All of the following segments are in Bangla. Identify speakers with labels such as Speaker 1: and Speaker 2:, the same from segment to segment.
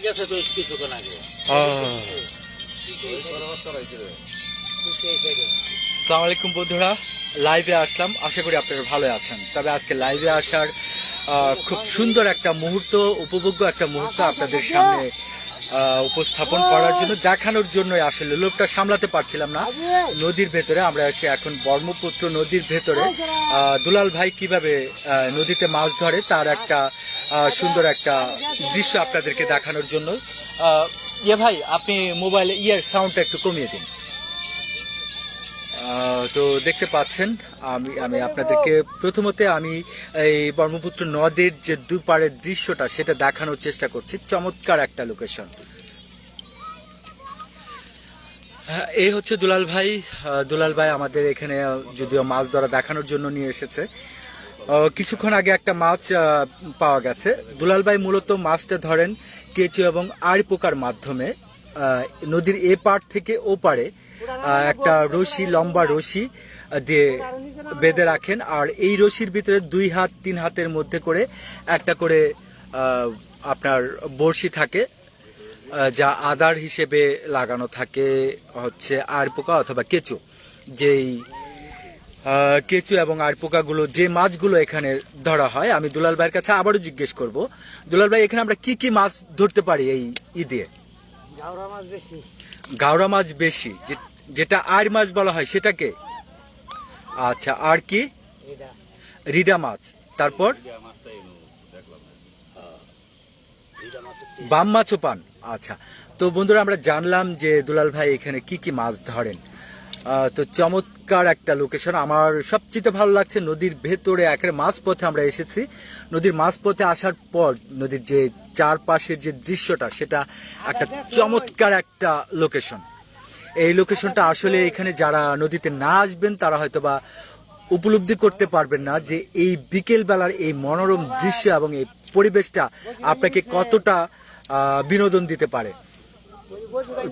Speaker 1: গেছে তো কিছুক্ষণ আগে।
Speaker 2: আসসালামু আলাইকুম বন্ধুরা, লাইভে আসলাম। আশা করি আপনারা ভালো আছেন। তবে আজকে লাইভে আসার খুব সুন্দর একটা মুহূর্ত, উপভোগ্য একটা মুহূর্ত আপনাদের সামনে উপস্থাপন করার জন্য, দেখানোর জন্য আসলে লোকটা সামলাতে পারছিলাম না। নদীর ভেতরে আমরা আছি এখন, ব্রহ্মপুত্র নদীর ভেতরে দুলাল ভাই কিভাবে নদীতে মাছ ধরে তার একটা সুন্দর একটা দৃশ্য আপনাদেরকে দেখানোর জন্য। ইয়ে ভাই, আপনি মোবাইলে সাউন্ডটা একটু কমিয়ে দিন। তো দেখতে পাচ্ছেন আমি আপনাদেরকে প্রথমতে আমি এই ব্রহ্মপুত্র নদীর যে দুপারের দৃশ্যটা সেটা দেখানোর চেষ্টা করছি। চমৎকার একটা লোকেশন। এই হচ্ছে দুলাল ভাই। দুলাল ভাই আমাদের এখানে যদিও মাছ ধরা দেখানোর জন্য নিয়ে এসেছে। কিছুক্ষণ আগে একটা মাছ পাওয়া গেছে। দুলাল ভাই মূলত মাছটা ধরেন কেঁচো এবং আড়ি পোকার মাধ্যমে। নদীর এ পার থেকে ও পারে একটা রশি, লম্বা রশি দিয়ে বেঁধে রাখেন। আর এই রশির ভিতরে 2 হাত 3 হাতের মধ্যে করে একটা করে আপনার বড়শি থাকে, যা আদার হিসেবে লাগানো থাকে হচ্ছে আড় পোকা অথবা কেঁচো। যেই কেঁচো এবং আড় পোকাগুলো, যে মাছগুলো এখানে ধরা হয়, আমি দুলাল ভাইয়ের কাছে আবারও জিজ্ঞেস করব, দুলাল ভাই এখানে আমরা কি কি মাছ ধরতে পারি এই ঈদে?
Speaker 1: গাওরা মাছ বেশি।
Speaker 2: গাওরা মাছ বেশি, যেটা আড় মাছ বলা হয় সেটাকে? আচ্ছা, আর কি? রিডা মাছ। তারপর বাম মাছও পান। আচ্ছা, তো বন্ধুরা আমরা জানলাম যে দুলাল ভাই এখানে কি কি মাছ ধরেন। তো চমৎকার একটা লোকেশন। আমার সবচেয়ে ভালো লাগছে নদীর ভেতরে একেবারে মাঝপথে আমরা এসেছি। নদীর মাঝপথে আসার পর নদীর যে চারপাশের যে দৃশ্যটা, সেটা একটা চমৎকার একটা লোকেশন। এই লোকেশনটা আসলে এখানে যারা নদীতে না আসবেন তারা হয়তোবা উপলব্ধি করতে পারবেন না যে এই বিকেল বেলার এই মনোরম দৃশ্য এবং এই পরিবেশটা আপনাকে কতটা বিনোদন দিতে পারে।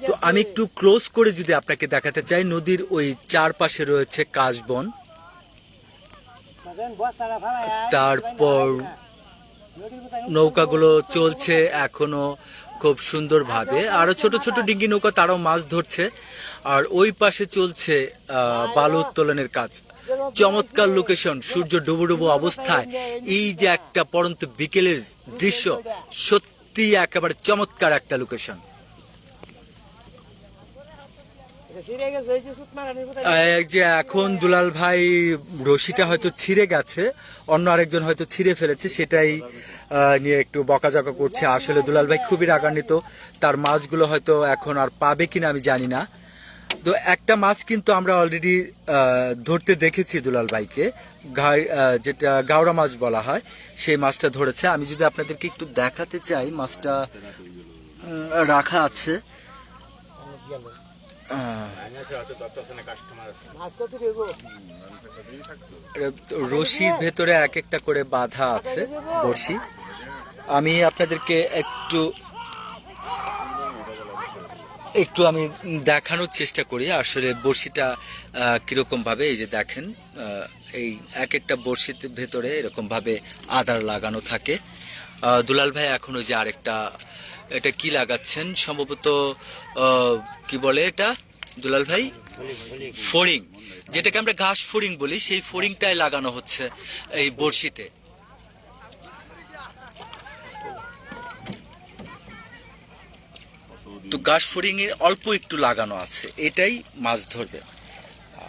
Speaker 2: তো আমি একটু ক্লোজ করে যদি আপনাকে দেখাতে চাই, নদীর ওই চারপাশে রয়েছে কাশবন, তারপর নৌকাগুলো চলছে এখনো খুব সুন্দরভাবে। আরো ছোট ছোট ডিঙ্গি নৌকা, তারাও মাছ ধরছে। আর ওই পাশে চলছে বালু উত্তোলনের কাজ। চমৎকার লোকেশন, সূর্য ডুবো ডুবো অবস্থায় এই যে একটা পড়ন্ত বিকেলের দৃশ্য, সত্যি একেবারে চমৎকার একটা লোকেশন। যে এখন দুলাল ভাই রশিটা হয়তো ছিঁড়ে গেছে, অন্য আরেকজন হয়তো ছিঁড়ে ফেলেছে, সেটাই নিয়ে একটু বকাঝকা করছে। আসলে দুলাল ভাই খুবই রাগান্বিত, তার মাছগুলো হয়তো এখন আর পাবে কিনা আমি জানি না। তো একটা মাছ কিন্তু আমরা অলরেডি ধরতে দেখেছি দুলাল ভাইকে, যেটা গাওরা মাছ বলা হয়, সেই মাছটা ধরেছে। আমি যদি আপনাদেরকে একটু দেখাতে চাই, মাছটা রাখা আছে। রশির ভেতরে এক একটা করে বাঁধা আছে বড়শি। আমি আপনাদেরকে একটু আমি দেখানোর চেষ্টা করি আসলে বড়শিটা কিরকম ভাবে। এই যে দেখেন, এই এক একটা বড়শির ভেতরে এরকম ভাবে আদার লাগানো থাকে। দুলাল ভাই এখন ওই যে আরেকটা, এটা কি লাগাচ্ছেন সম্ভবত, কি বলে এটা দুলাল ভাই? ফড়িং, যেটাকে আমরা ঘাস ফড়িং বলি, সেই ফড়িংটাই লাগানো হচ্ছে এই বড়শিতে। তো ঘাস ফড়িং এর অল্প একটু লাগানো আছে, এটাই মাছ ধরবে।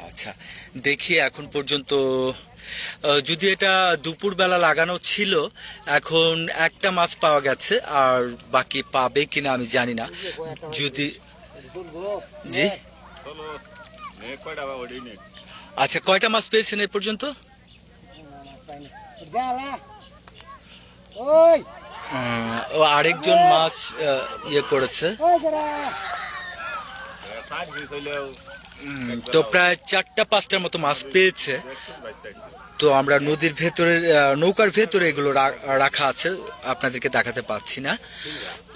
Speaker 2: আচ্ছা, দেখি এখন পর্যন্ত যদি এটা দুপুরবেলা লাগানো ছিল, এখন একটা মাছ পাওয়া গেছে, আর বাকি পাবে কিনা আমি জানি না। যদি জি, আচ্ছা, কয়টা মাছ পেয়েছেন এ পর্যন্ত? ও আরেকজন মাছ ইয়ে করেছে। তো প্রায় 4টা-5টার মতো মাছ পেয়েছে। তো আমরা নদীর ভেতরে, নৌকার ভেতরে এগুলো রাখা আছে, আপনাদেরকে দেখাতে পাচ্ছি না।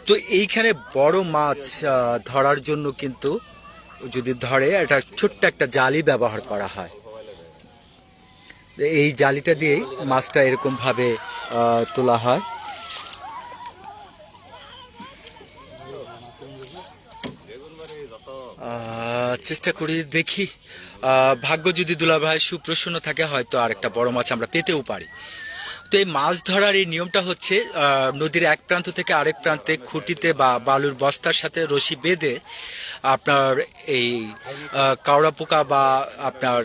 Speaker 2: তো এইখানে বড় মাছ ধরার জন্য কিন্তু যদি ধরে, এটা ছোট্ট একটা জালি ব্যবহার করা হয়। এই জালিটা দিয়েই মাছটা এরকম ভাবে তোলা হয়। চেষ্টা করি দেখি, ভাগ্য যদি দুলাল ভাই সুপ্রসন্ন থাকে হয়তো আরেকটা বড় মাছ আমরা পেতেও পারি। তো এই মাছ ধরার এই নিয়মটা হচ্ছে নদীর এক প্রান্ত থেকে আরেক প্রান্তে খুঁটিতে বা বালুর বস্তার সাথে রশি বেঁধে আপনার এই কাওড়া পোকা বা আপনার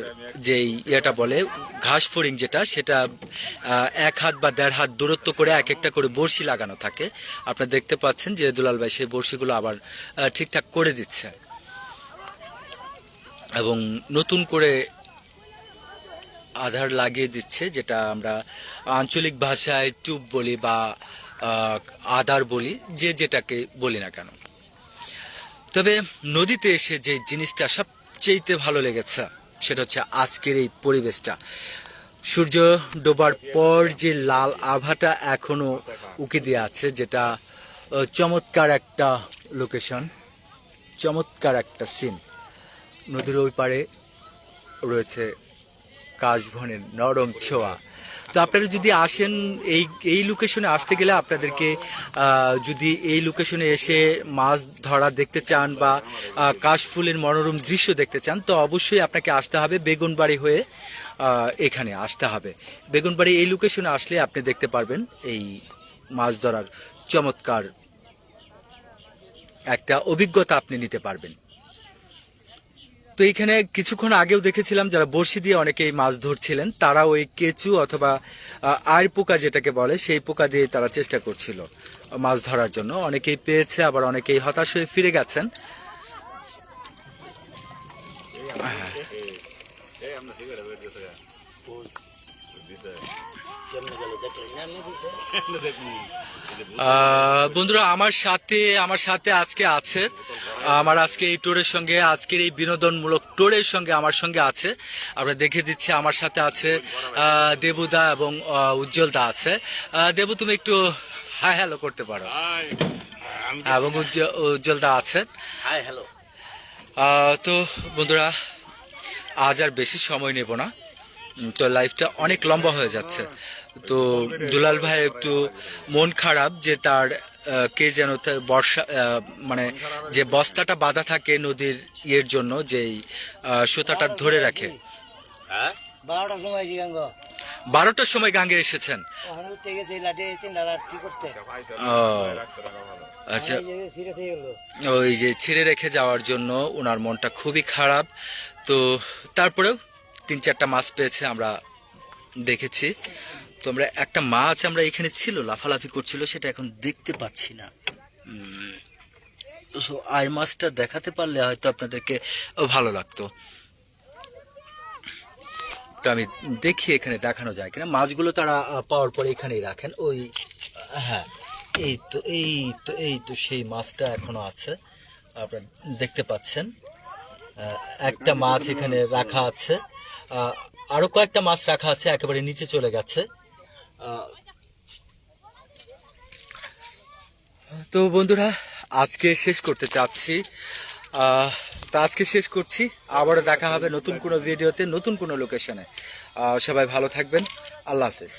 Speaker 2: যেই ইয়েটা বলে ঘাস ফড়িং যেটা, সেটা 1 হাত বা 1.5 হাত দূরত্ব করে এক একটা করে বড়শি লাগানো থাকে। আপনারা দেখতে পাচ্ছেন যে দুলাল ভাই সেই বড়শিগুলো আবার ঠিকঠাক করে দিচ্ছে এবং নতুন করে আধার লাগিয়ে দিচ্ছে, যেটা আমরা আঞ্চলিক ভাষায় টুব বলি বা আধার বলি, যে যেটাকে বলি না কেন। তবে নদীতে এসে যে জিনিসটা সবচেয়ে ভালো লেগেছে সেটা হচ্ছে আজকের এই পরিবেশটা। সূর্য ডোবার পর যে লাল আভাটা এখনো উকি দিয়ে আছে, যেটা চমৎকার একটা লোকেশন, চমৎকার একটা সিন। নদীর ওই পারে রয়েছে কাশবনের নরম ছোঁয়া। তো আপনারা যদি আসেন এই লোকেশনে, আসতে গেলে আপনাদেরকে যদি এই লোকেশনে এসে মাছ ধরা দেখতে চান বা কাশফুলের মনোরম দৃশ্য দেখতে চান, তো অবশ্যই আপনাকে আসতে হবে বেগুনবাড়ি হয়ে, এখানে আসতে হবে। বেগুনবাড়ি এই লোকেশনে আসলে আপনি দেখতে পারবেন এই মাছ ধরার চমৎকার একটা অভিজ্ঞতা আপনি নিতে পারবেন। তো এইখানে কিছুক্ষণ আগেও দেখেছিলাম যারা বড়শি দিয়ে অনেকেই মাছ ধরছিলেন, তারা ওই কেঁচু অথবা আড় পোকা যেটাকে বলে সেই পোকা দিয়ে তারা চেষ্টা করছিল মাছ ধরার জন্য। অনেকেই পেয়েছে, আবার অনেকেই হতাশ হয়ে ফিরে গেছেন। বন্ধুরা, আমার সাথে আজকে আছে, আমার আজকে এই টোরের সঙ্গে, আজকের এই বিনোদনমূলক টোরের সঙ্গে আমার সঙ্গে আছে, আমরা দেখে দিচ্ছি, আমার সাথে আছে দেবুদা এবং উজ্জ্বলদা আছে। দেবু, তুমি একটু হাই হ্যালো করতে পারো, এবং উজ্জ্বলদা আছে।
Speaker 1: Hi hello.
Speaker 2: তো বন্ধুরা, আজ আর বেশি সময় নেব না, তো লাইফটা অনেক লম্বা হয়ে যাচ্ছে। তো দুলাল ভাই একটু মন খারাপ যে তার কে যেন বর্ষা মানে যে বস্তাটা বাঁধা থাকে নদীর ইয়ের জন্য, যেই সুতাটা ধরে রাখে। 12টার সময় গাঙ্গে এসেছেন। আচ্ছা, ওই যে ছিঁড়ে রেখে যাওয়ার জন্য ওনার মনটা খুবই খারাপ। তো তারপরেও 3-4টা মাছ পেয়েছে, আমরা দেখেছি। তো আমরা একটা মাছ আমরা এখানে ছিল, লাফালাফি করছিল, সেটা এখন দেখতে পাচ্ছি না। আর মাছটা দেখাতে পারলে হয়তো আপনাদেরকে ভালো লাগতো। তো আমি দেখি এখানে দেখানো যায় কিনা। মাছগুলো তারা পাওয়ার পরে এখানেই রাখেন। ওই হ্যাঁ, এই তো সেই মাছটা এখনো আছে, আপনারা দেখতে পাচ্ছেন। একটা মাছ এখানে রাখা আছে, আরো কয়েকটা মাছ রাখা আছে, একেবারে নিচে চলে গেছে। তো বন্ধুরা, আজকে শেষ করতে চাচ্ছি, তা আজকে শেষ করছি। আবারও দেখা হবে নতুন কোনো ভিডিওতে, নতুন কোনো লোকেশনে। সবাই ভালো থাকবেন। আল্লাহ হাফেজ।